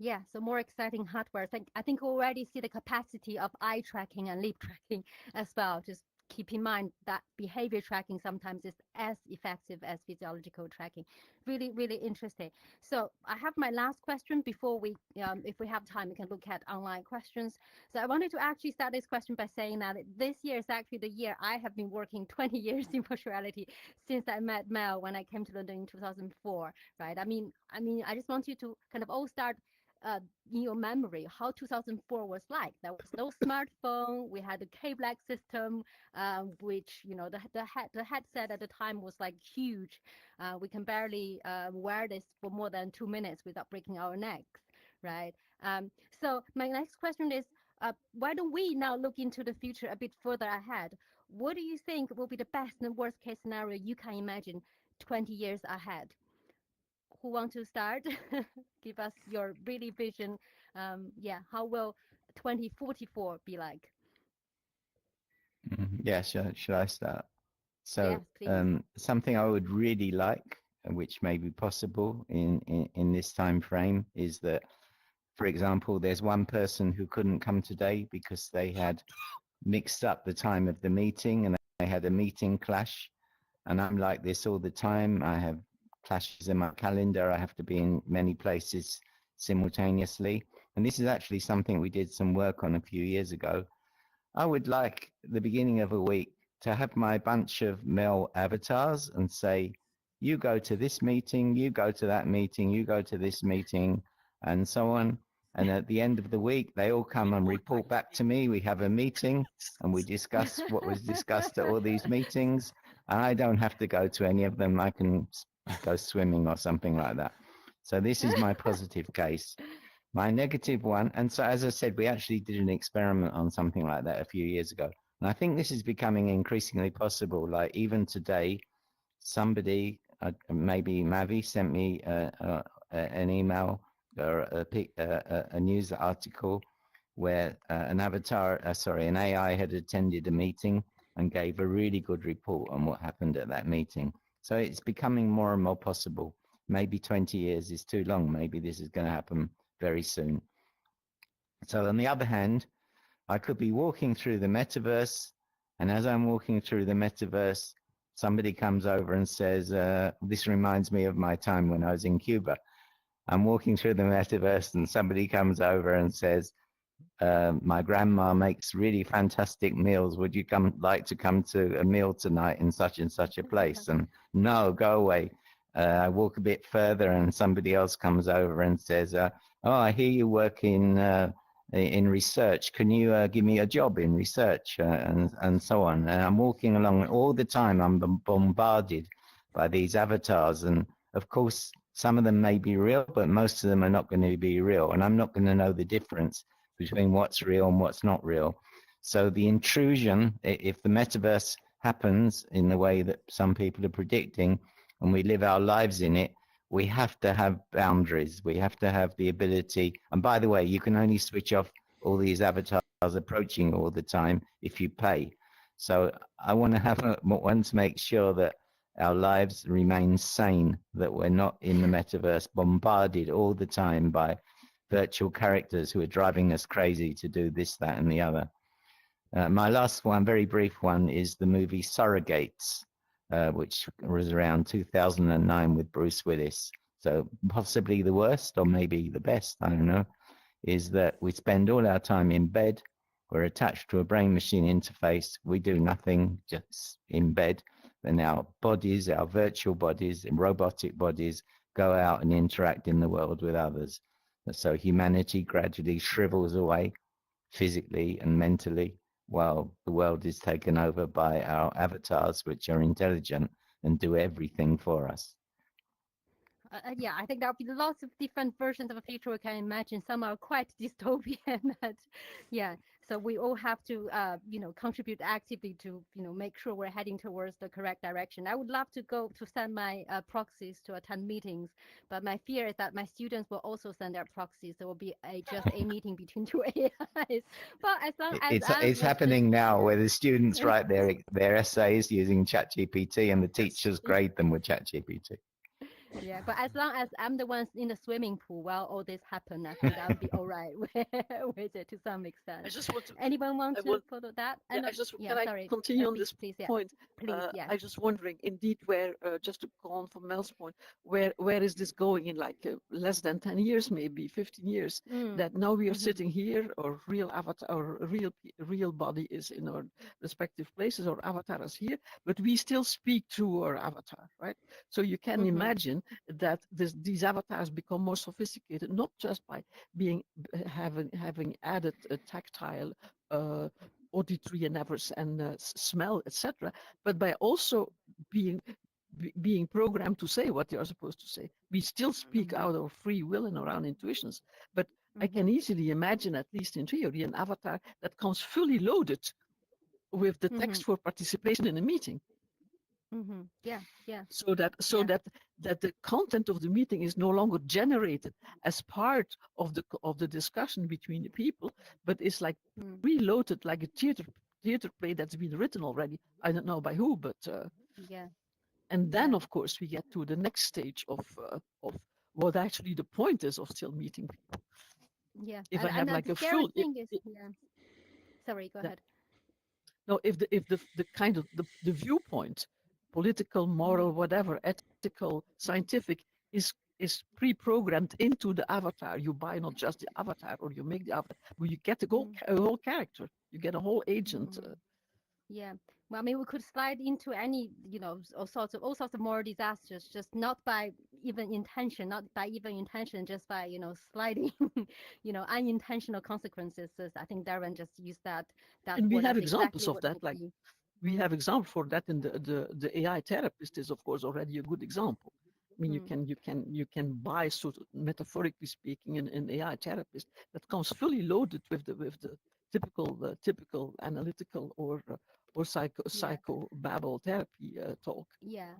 Yeah, so more exciting hardware. I think we already see the capacity of eye tracking and lip tracking as well. Just keep in mind that behavior tracking sometimes is as effective as physiological tracking. Really, really interesting. So I have my last question before we, if we have time, we can look at online questions. So I wanted to actually start this question by saying that this year is actually the year I have been working 20 years in virtual reality since I met Mel when I came to London in 2004, right? I mean, I just want you to kind of all start in your memory how 2004 was like. There was no smartphone. We had a cable system, which, you know, the headset at the time was like huge. We can barely wear this for more than 2 minutes without breaking our necks, right? So my next question is, why don't we now look into the future a bit further ahead? What do you think will be the best and worst case scenario you can imagine 20 years ahead? Who want to start? Give us your really vision. Yeah, how will 2044 be like? Yeah, should I start? So Yes, please. something I would really like, which may be possible in this time frame, is that, for example, there's one person who couldn't come today because they had mixed up the time of the meeting and they had a meeting clash. And I'm like this all the time. I have clashes in my calendar. I have to be in many places simultaneously. And this is actually something we did some work on a few years ago. I would like the beginning of a week to have my bunch of male avatars and say, you go to this meeting, you go to that meeting, you go to this meeting, and so on. And at the end of the week, they all come and report back to me. We have a meeting and we discuss what was discussed at all these meetings. And I don't have to go to any of them. I can go swimming or something like that. So this is my positive case. My negative one, and so as I said, we actually did an experiment on something like that a few years ago. And I think this is becoming increasingly possible. Like even today, somebody, maybe Mavi, sent me an email or a news article where an AI had attended a meeting and gave a really good report on what happened at that meeting. So it's becoming more and more possible. Maybe 20 years is too long. Maybe this is going to happen very soon. So on the other hand, I could be walking through the metaverse, and as I'm walking through the metaverse, somebody comes over and says, this reminds me of my time when I was in Cuba. I'm walking through the metaverse and somebody comes over and says, my grandma makes really fantastic meals. Would you like to come to a meal tonight in such and such a place? And no, go away. I walk a bit further and somebody else comes over and says, oh, I hear you work in research. Can you give me a job in research? And so on. And I'm walking along all the time. I'm bombarded by these avatars. And of course, some of them may be real, but most of them are not going to be real. And I'm not going to know the difference between what's real and what's not real. So the intrusion, if the metaverse happens in the way that some people are predicting, and we live our lives in it, we have to have boundaries. We have to have the ability. And by the way, you can only switch off all these avatars approaching all the time if you pay. So I want to make sure that our lives remain sane, that we're not in the metaverse bombarded all the time by virtual characters who are driving us crazy to do this, that, and the other. My last one, very brief one, is the movie Surrogates, which was around 2009 with Bruce Willis. So possibly the worst, or maybe the best, I don't know, is that we spend all our time in bed. We're attached to a brain-machine interface. We do nothing, just in bed. And our bodies, our virtual bodies, and robotic bodies go out and interact in the world with others. So humanity gradually shrivels away physically and mentally, while the world is taken over by our avatars, which are intelligent and do everything for us. Yeah, I think there'll be lots of different versions of a future we can imagine. Some are quite dystopian. Yeah, so we all have to, contribute actively to, make sure we're heading towards the correct direction. I would love to go to send my proxies to attend meetings, but my fear is that my students will also send their proxies. There will be just a meeting between two AIs. But as long as it's happening now, where the students write their essays using ChatGPT and the teachers grade them with ChatGPT. Yeah, but as long as I'm the ones in the swimming pool while all this happened, I think I'll be all right with it to some extent. I just want to, Anyone want to follow that? Yeah, can I sorry. continue on please, this please, point? Please, yeah. I just wondering, indeed, where just to go on from Mel's point, where is this going in like less than 10 years, maybe 15 years? That now we are sitting here, or real avatar, or real body is in our respective places, or avatar is here, but we still speak through our avatar, right? So you can imagine that these avatars become more sophisticated, not just by having added a tactile, auditory and smell, etc., but by also being programmed to say what they are supposed to say. We still speak out of free will and our own intuitions, but I can easily imagine, at least in theory, an avatar that comes fully loaded with the text for participation in a meeting. Yeah. So that the content of the meeting is no longer generated as part of the discussion between the people, but is like reloaded like a theater play that's been written already. I don't know by who, but yeah. And then of course we get to the next stage of what actually the point is of still meeting people. Yeah. If I have like a full thing is, sorry, go ahead. No, if the kind of the viewpoint, political, moral, whatever, practical, scientific is pre-programmed into the avatar. You buy not just the avatar, or you make the avatar, but you get a whole character. You get a whole agent. Yeah. Well, I mean, we could slide into any, all sorts of moral disasters, just not by even intention, just by, sliding, unintentional consequences. So I think Darren just used that And we word have as examples exactly of what that. would Like be. we have examples for that in the AI therapist is of course already a good example. I mean, you can buy, sort of metaphorically speaking, an AI therapist that comes fully loaded with the typical analytical or psychobabble therapy talk. Yeah.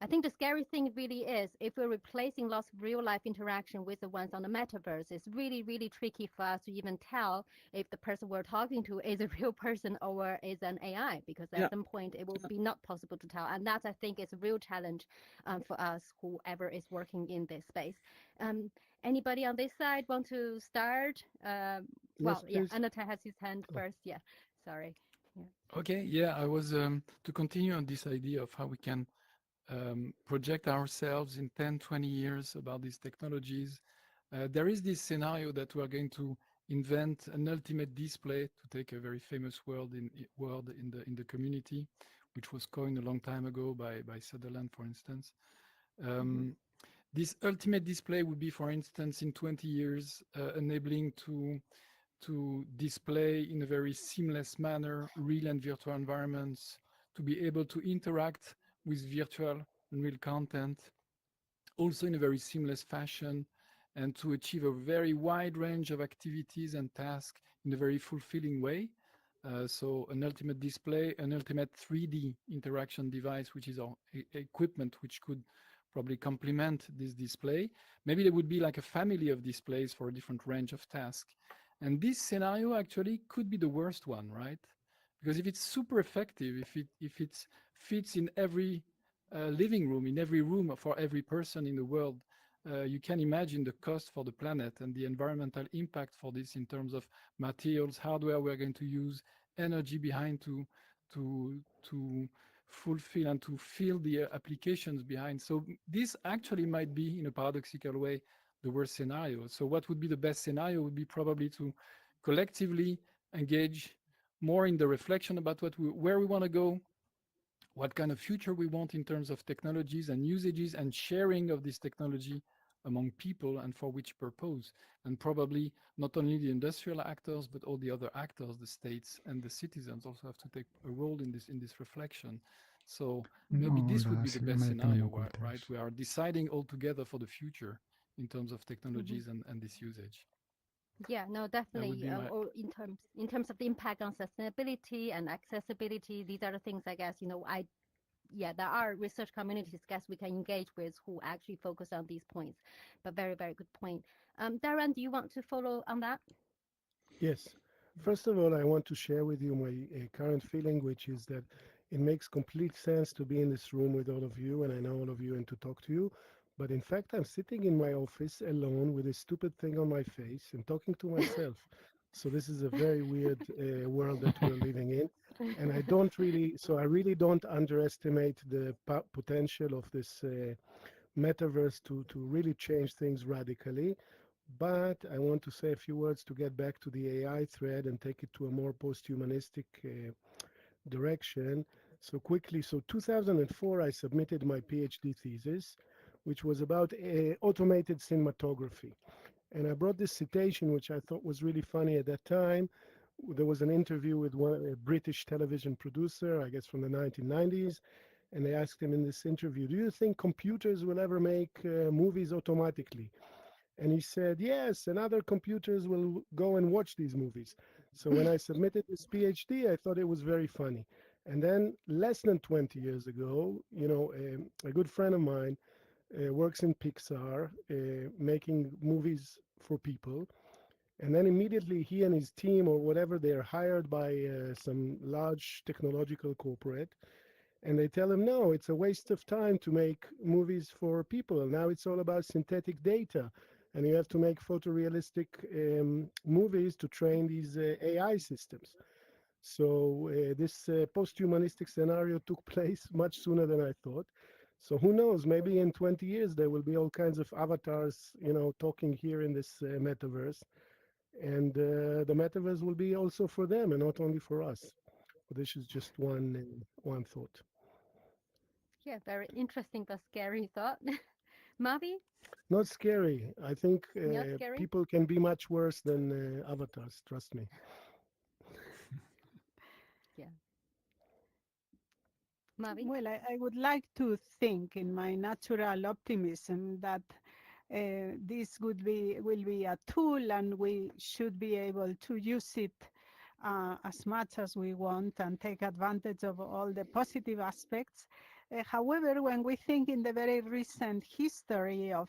I think the scary thing really is if we're replacing lots of real life interaction with the ones on the metaverse, it's really, really tricky for us to even tell if the person we're talking to is a real person or is an AI, because at some point it will be not possible to tell. And that, I think, is a real challenge for us, whoever is working in this space. Anybody on this side want to start? Well, yeah, Anata has his hand first. Yeah, sorry. Yeah. Okay, yeah, I was to continue on this idea of how we can project ourselves in 10, 20 years about these technologies. There is this scenario that we are going to invent an ultimate display, to take a very famous word in the community, which was coined a long time ago by Sutherland, for instance. This ultimate display would be, for instance, in 20 years, enabling to display in a very seamless manner real and virtual environments, to be able to interact with virtual and real content, also in a very seamless fashion, and to achieve a very wide range of activities and tasks in a very fulfilling way. So an ultimate display, an ultimate 3D interaction device, which is our equipment, which could probably complement this display. Maybe there would be like a family of displays for a different range of tasks. And this scenario actually could be the worst one, right? Because if it's super effective, if it fits in every living room, in every room for every person in the world, you can imagine the cost for the planet and the environmental impact for this in terms of materials, hardware we're going to use, energy behind to fulfill and to fill the applications behind. So this actually might be, in a paradoxical way, the worst scenario. So what would be the best scenario would be probably to collectively engage more in the reflection about where we want to go, what kind of future we want in terms of technologies and usages and sharing of this technology among people and for which purpose. And probably not only the industrial actors, but all the other actors, the states and the citizens also have to take a role in this reflection. So maybe this would be the best scenario, right? We are deciding all together for the future in terms of technologies and this usage. Yeah, no, definitely. Or in terms of the impact on sustainability and accessibility, these are the things, I guess, there are research communities, I guess, we can engage with who actually focus on these points. But very, very good point. Darren, do you want to follow on that? Yes. First of all, I want to share with you my current feeling, which is that it makes complete sense to be in this room with all of you, and I know all of you, and to talk to you. But in fact, I'm sitting in my office alone with a stupid thing on my face and talking to myself. So this is a very weird world that we're living in. And I really don't underestimate the potential of this metaverse to really change things radically. But I want to say a few words to get back to the AI thread and take it to a more post-humanistic direction. So quickly, so 2004, I submitted my PhD thesis, which was about automated cinematography. And I brought this citation, which I thought was really funny at that time. There was an interview with a British television producer, I guess from the 1990s, and they asked him in this interview, do you think computers will ever make movies automatically? And he said, yes, and other computers will go and watch these movies. So when I submitted this PhD, I thought it was very funny. And then less than 20 years ago, a good friend of mine works in Pixar, making movies for people. And then immediately he and his team or whatever, they are hired by some large technological corporate. And they tell him, no, it's a waste of time to make movies for people. Now it's all about synthetic data. And you have to make photorealistic movies to train these AI systems. So this post-humanistic scenario took place much sooner than I thought. So who knows? Maybe in 20 years there will be all kinds of avatars, talking here in this metaverse, and the metaverse will be also for them and not only for us. But this is just one thought. Yeah, very interesting but scary thought. Mavi, Not scary. I think not scary? people can be much worse than avatars. Trust me. Yeah. Mavi? Well, I would like to think in my natural optimism that this will be a tool and we should be able to use it as much as we want and take advantage of all the positive aspects. However, when we think in the very recent history of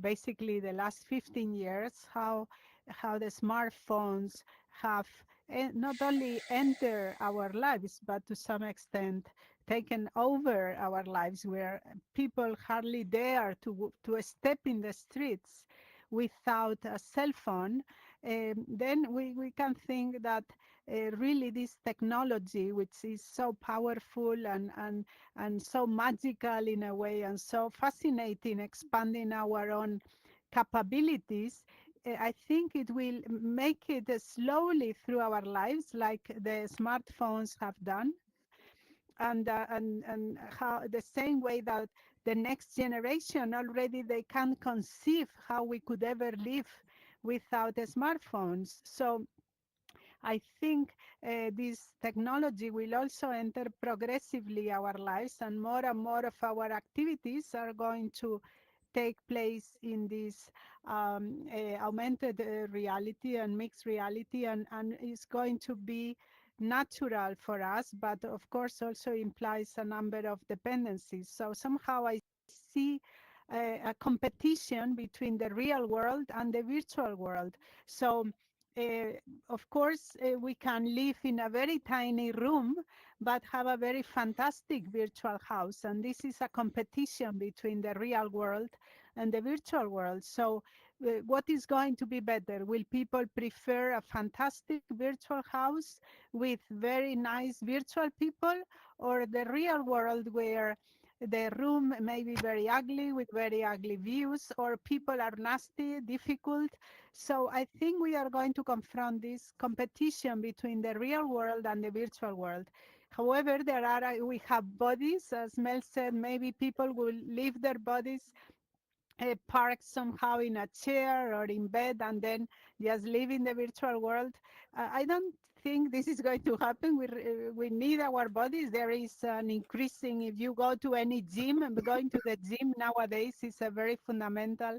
basically the last 15 years, how the smartphones have not only entered our lives, but to some extent taken over our lives, where people hardly dare to step in the streets without a cell phone, then we can think that really this technology, which is so powerful and so magical in a way and so fascinating, expanding our own capabilities, I think it will make it slowly through our lives, like the smartphones have done, and how the same way that the next generation already they can conceive how we could ever live without the smartphones. So I think this technology will also enter progressively our lives, and more of our activities are going to take place in this augmented reality and mixed reality, and is going to be natural for us, but of course also implies a number of dependencies. So somehow I see a competition between the real world and the virtual world. So of course, we can live in a very tiny room, but have a very fantastic virtual house. And this is a competition between the real world and the virtual world. So what is going to be better? Will people prefer a fantastic virtual house with very nice virtual people, or the real world where the room may be very ugly with very ugly views, or people are nasty, difficult? So I think we are going to confront this competition between the real world and the virtual world. However, we have bodies, as Mel said, maybe people will leave their bodies parked somehow in a chair or in bed and then just live in the virtual world. I don't think this is going to happen. We need our bodies. There is an increasing, if you go to any gym, going to the gym nowadays is a very fundamental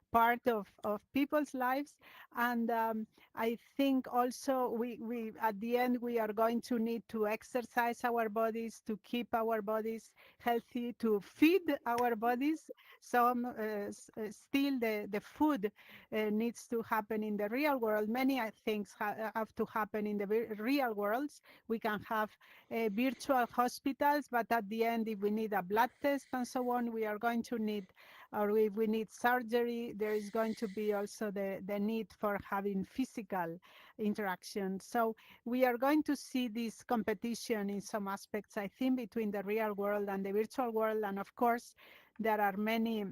part of people's lives. And I think also we at the end we are going to need to exercise our bodies, to keep our bodies healthy, to feed our bodies. Still the food needs to happen in the real world. Many things have to happen in the real worlds. We can have virtual hospitals, but at the end, if we need a blood test and so on, we are going to need, or if we need surgery, there is going to be also the need for having physical interaction. So we are going to see this competition in some aspects, I think, between the real world and the virtual world. And of course, there are many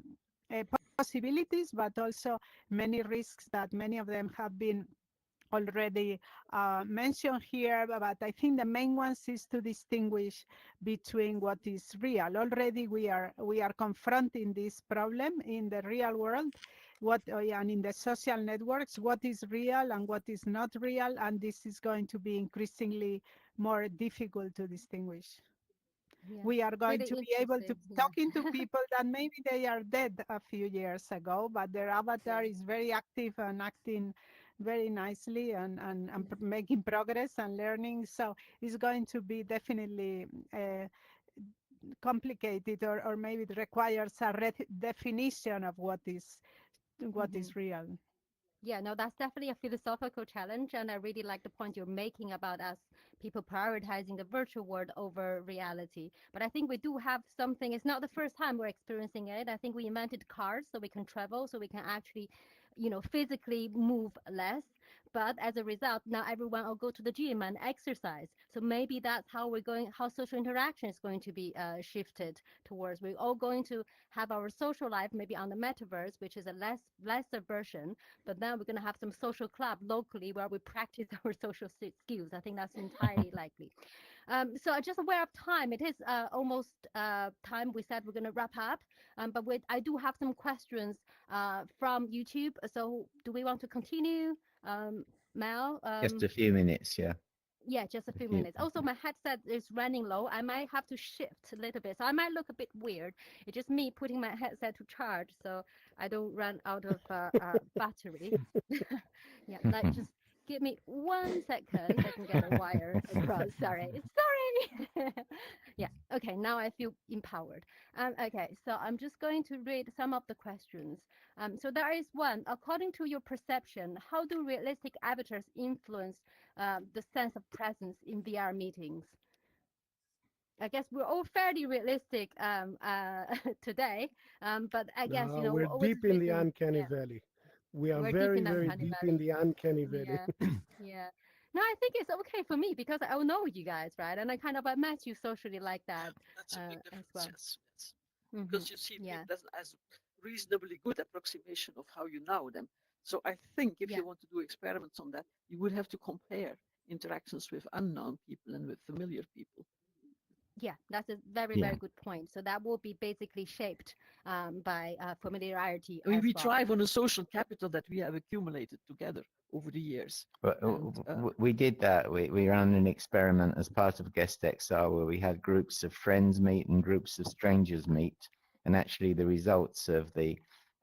possibilities, but also many risks that many of them have been already mentioned here, but I think the main ones is to distinguish between what is real. Already we are confronting this problem in the real world, and in the social networks, what is real and what is not real, and this is going to be increasingly more difficult to distinguish. Yeah. We are going Really to be able to interesting. talking to people that maybe they are dead a few years ago, but their avatar Yeah. is very active and acting very nicely and making progress and learning. So it's going to be definitely complicated, or maybe it requires a definition of what is real. Yeah, no, that's definitely a philosophical challenge, and I really like the point you're making about us people prioritizing the virtual world over reality. But I think we do have something. It's not the first time we're experiencing it. I think we invented cars so we can travel, so we can actually, physically move less. But as a result, now everyone will go to the gym and exercise. So maybe that's how how social interaction is going to be shifted towards. We're all going to have our social life maybe on the metaverse, which is a lesser version. But then we're going to have some social club locally where we practice our social skills. I think that's entirely likely. So just aware of time, it is almost time. We said we're going to wrap up, but I do have some questions from YouTube. So do we want to continue, Mel? Just a few minutes, yeah. Yeah, just a few minutes. Also, my headset is running low. I might have to shift a little bit, so I might look a bit weird. It's just me putting my headset to charge, so I don't run out of battery. Yeah, like just give me 1 second. I can get a wire across. Sorry. Yeah. Okay. Now I feel empowered. Okay. So I'm just going to read some of the questions. So there is one. According to your perception, how do realistic avatars influence the sense of presence in VR meetings? I guess we're all fairly realistic today, but I guess No, we're we're always deep in the living. uncanny Yeah. valley. We are We're very, deep in very uncanny deep valley. in the uncanny valley. Yeah, yeah. No, I think it's okay for me because I know you guys, right? And I met you socially like that That's a big as difference, well. yes. Hmm. Because you see Yeah, that's as reasonably good approximation of how you know them. So I think if yeah, you want to do experiments on that, you would have to compare interactions with unknown people and with familiar people. yeah. That's a very, Yeah. very good point. So that will be basically shaped by familiarity I mean, as we well. thrive on a social capital that we have accumulated together over the years. But And we did that. We ran an experiment as part of GuestXR where we had groups of friends meet and groups of strangers meet, and actually the results of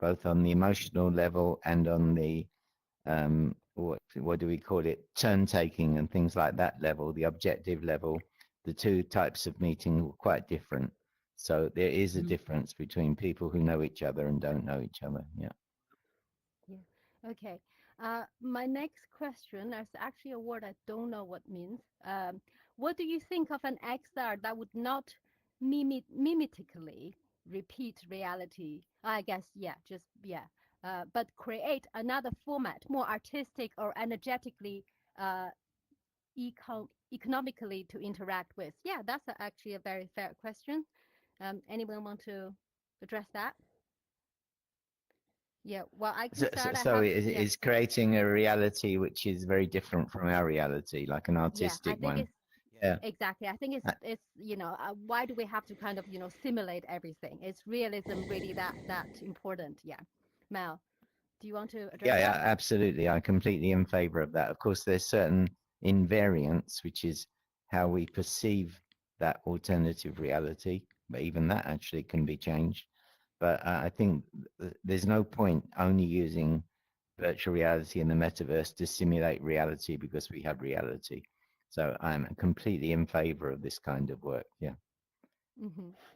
both on the emotional level and on the what do we call it, turn taking and things like that level, the objective level, the two types of meeting were quite different. So there is a difference between people who know each other and don't know each other. Yeah. Yeah. Okay. My next question, there's actually a word I don't know what means. What do you think of an XR that would not mimetically repeat reality? I guess, yeah, but create another format, more artistic or energetically, economically to interact with? Yeah, that's actually a very fair question. Anyone want to address that? Yeah, well, I can start. So it Yeah. is creating a reality which is very different from our reality, like an Yeah, I artistic think one. it's Yeah. exactly. I think Uh, it's why do we have to kind of simulate everything? It's realism really that important? Yeah, Mel, do you want to address Yeah, that? absolutely. I'm completely in favor of that. Of course, there's certain invariants, which is how we perceive that alternative reality, but even that actually can be changed. But I think there's no point only using virtual reality in the metaverse to simulate reality because we have reality. So I'm completely in favor of this kind of work. Yeah.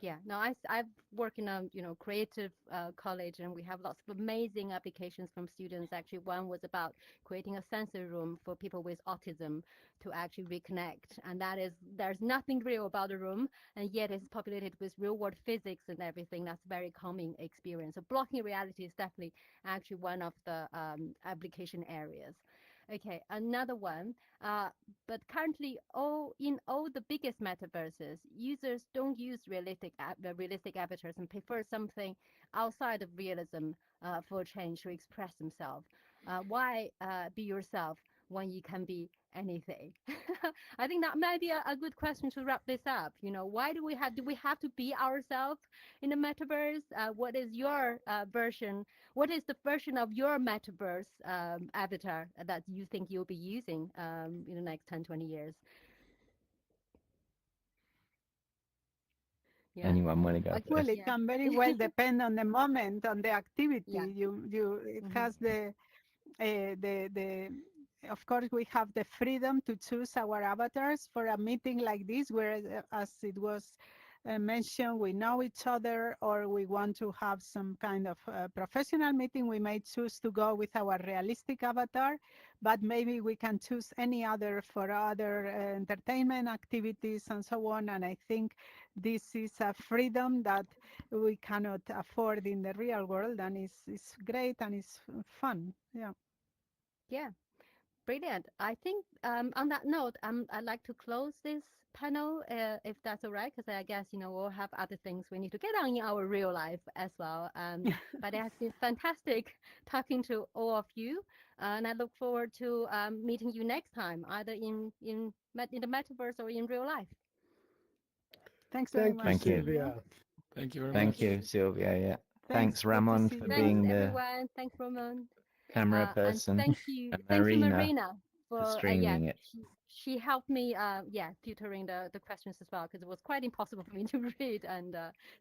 Yeah, no, I've worked in a creative college, and we have lots of amazing applications from students. Actually, one was about creating a sensory room for people with autism to actually reconnect, and there's nothing real about the room, and yet it's populated with real world physics and everything. That's a very common experience. So blocking reality is definitely actually one of the application areas. Okay, another one. But currently, in all the biggest metaverses, users don't use realistic avatars and prefer something outside of realism for change to express themselves. Why be yourself when you can be anything? I think that might be a good question to wrap this up. Why do we have to be ourselves in the metaverse? What is your version? What is the version of your metaverse avatar that you think you'll be using in the next 10, 20 years? Yeah. Anyone want to go Okay. Well, first? it Yeah. can very well depend on the moment, on the activity. Yeah. It Mhm. has the of course we have the freedom to choose our avatars for a meeting like this, where as it was mentioned, we know each other, or we want to have some kind of professional meeting. We may choose to go with our realistic avatar, but maybe we can choose any other for other entertainment activities and so on. And I think this is a freedom that we cannot afford in the real world, and it's great and it's fun. Yeah. Yeah. Brilliant. I think on that note, I'd like to close this panel if that's all right, because I guess we'll have other things we need to get on in our real life as well. But it has been fantastic talking to all of you, and I look forward to meeting you next time, either in the metaverse or in real life. Thanks very much. Thank you. Sylvia. Thank you very Thank much. you, Sylvia. Yeah. Thanks, Good to Ramon, see for you. being Thanks the everyone. Thanks Ramon. camera And person, thank you, and thank you, Marina Marina, for for streaming it. she helped me tutoring the questions as well, because it was quite impossible for me to read and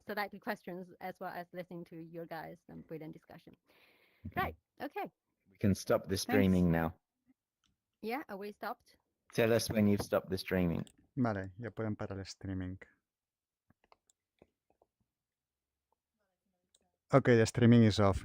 select the questions as well as listening to your guys' brilliant discussion. Right. Okay. We can stop the streaming now. Yeah. Are we stopped? Tell us when you've stopped the streaming. Vale, ya pueden parar el streaming. Okay, the streaming is off.